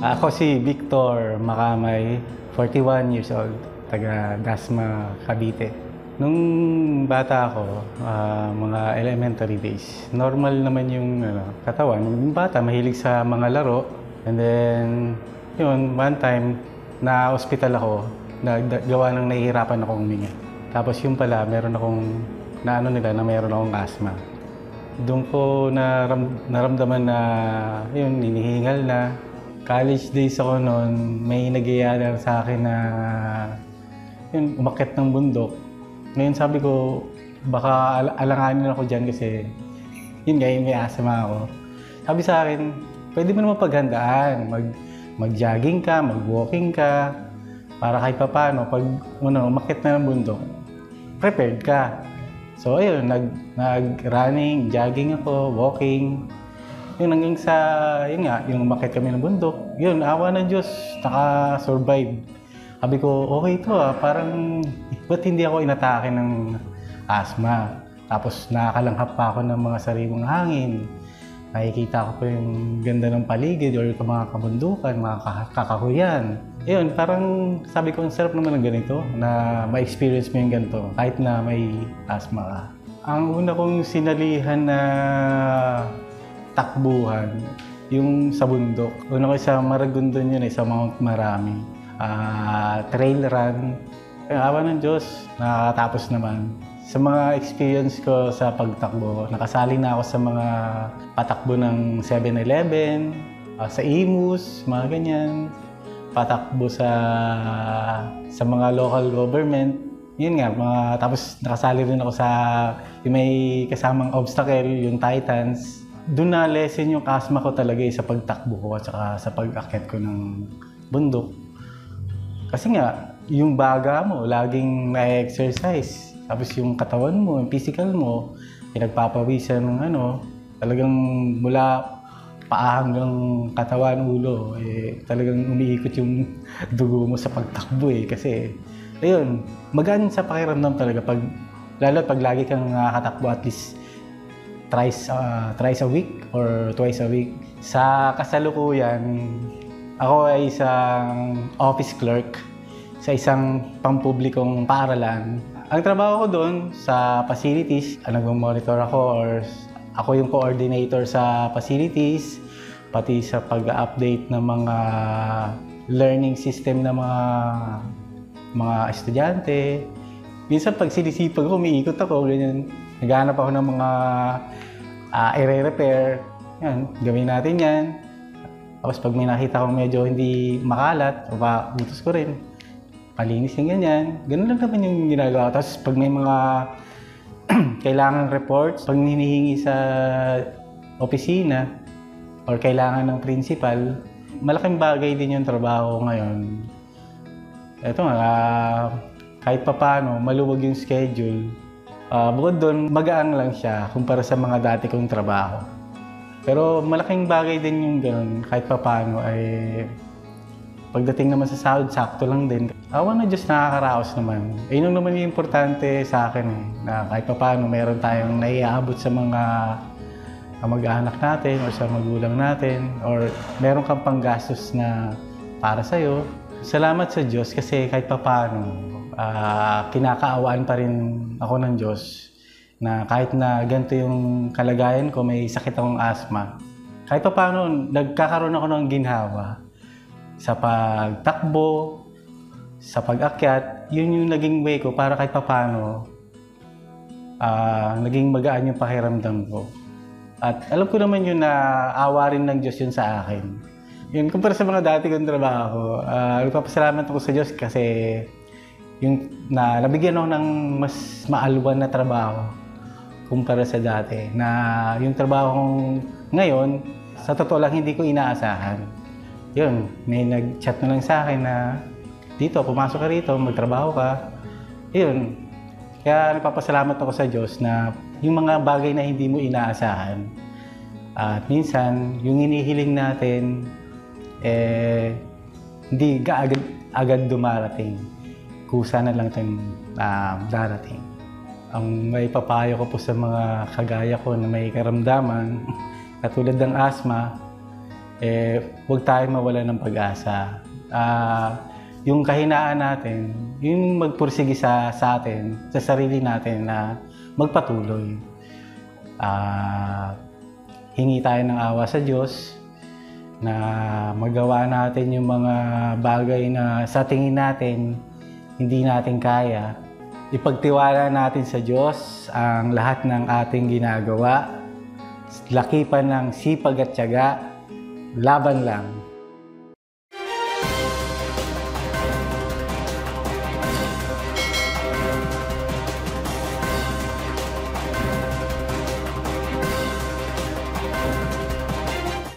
Ako si Victor Macamay, 41 years old, taga Dasma, Cavite. Nung bata ako, mga elementary days, normal naman yung katawan. Yung bata, mahilig sa mga laro. And then, yun, one time, na-hospital ako, gawa ng nahihirapan akong huminga. Tapos yun pala, meron akong, na meron akong asthma. Doon ko naramdaman na, yun, hinihingal na. College days ako noon, may nagyayala sa akin na yun, umakyat ng bundok. Ngayon sabi ko, baka alanganin ako dyan kasi yun nga, may asthma ako. Sabi sa akin, pwede mo naman paghandaan, mag-jogging ka, mag-walking ka, para kahit paano, pag umakyat na ng bundok, prepared ka. So ayun, nag-running, jogging ako, walking. Yun hanggang sa, yun nga, yung umakyat kami ng bundok, yun, awa ng Diyos, naka-survive. Sabi ko, okay ito parang, ba't hindi ako inatake ng asthma? Tapos nakakalanghap pa ako ng mga sariwang hangin. Nakikita ko pa yung ganda ng paligid or yung mga kabundukan, mga kakahuyan. Yun, parang sabi ko, ang sarap naman ng ganito, na ma-experience mo yung ganito, kahit na may asthma ka. Ang una kong sinalihan na takbuhan, yung sa bundok. Una ko sa Maragondon yun, sa Mount Marami. Trail run. Awa ng Diyos, nakakatapos naman. Sa mga experience ko sa pagtakbo, nakasali na ako sa mga patakbo ng 7-Eleven, sa Imus, mga ganyan. Patakbo sa mga local government. Yun nga, tapos nakasali rin ako sa yung may kasamang obstacle, yung Titans. Doon na lesson yung asthma ko talaga sa pagtakbo ko at saka sa pag-akyat ko ng bundok. Kasi nga, yung baga mo, laging na-exercise. Tapos yung katawan mo, yung physical mo, pinagpapawisan ng talagang mula paa hanggang katawan, ulo, talagang umiikot yung dugo mo sa pagtakbo Kasi, ayun, magaan sa pakiramdam talaga. Lalo pag lagi kang nakakatakbo at least thrice a week or twice a week. Sa kasalukuyan, ako ay isang office clerk sa isang pampublikong paaralan. Ang trabaho ko doon sa facilities, nag-monitor ako or ako yung coordinator sa facilities, pati sa pag-update ng mga learning system ng mga estudyante. Minsan pag sinisipag ko, umiikot ako, ganyan. Naghahanap ako ng mga i-repair. Yan, gawin natin yan. Tapos pag may nakita ko medyo hindi makalat, utos ko rin. Palinis yung ganyan. Ganun lang naman yung ginagawa. Tapos pag may mga kailangan reports, pag hinihingi sa opisina or kailangan ng principal, malaking bagay din yung trabaho ngayon. Ito nga, kahit papaano, maluwag yung schedule. Bukod doon, magaan lang siya kumpara sa mga dati kong trabaho. Pero malaking bagay din yung gano'n, kahit papaano ay pagdating naman sa sahod, sakto lang din. Awa na Diyos, nakakaraos naman. Yun naman yung importante sa akin na kahit papaano meron tayong naiaabot sa mga kamag-anak natin o sa magulang natin or meron kang panggastos na para sa'yo. Salamat sa Diyos kasi kahit papaano, kinakaawaan pa rin ako ng Diyos na kahit na ganito yung kalagayan ko, may sakit akong asthma. Kahit pa paano, nagkakaroon ako ng ginhawa sa pagtakbo, sa pag-akyat. Yun yung naging way ko para kahit pa paano, naging magaan yung pakiramdam ko. At alam ko naman yun na awa rin ng Diyos yun sa akin. Yun, kumpara sa mga dati kong trabaho, nagpapasalamat ako sa Diyos kasi yung nabigyan ako ng mas maalwan na trabaho kumpara sa dati. Na yung trabaho kong ngayon, sa totoo lang hindi ko inaasahan. Yun, may nag-chat na lang sa akin na dito, pumasok ka rito, magtrabaho ka. Yun, kaya nagpapasalamat ako sa Diyos na yung mga bagay na hindi mo inaasahan. At minsan, yung hinihiling natin, hindi agad dumarating. Kusa na lang itong darating. Ang may papayo ko po sa mga kagaya ko na may karamdaman, katulad ng asthma, huwag tayong mawala ng pag-asa. Yung kahinaan natin, yung magpursige sa atin, sa sarili natin na magpatuloy. Hingi tayo ng awa sa Diyos na magawa natin yung mga bagay na sa tingin natin hindi natin kaya. Ipagtiwala natin sa Diyos ang lahat ng ating ginagawa. Lakipan ng sipag at tiyaga, laban lang.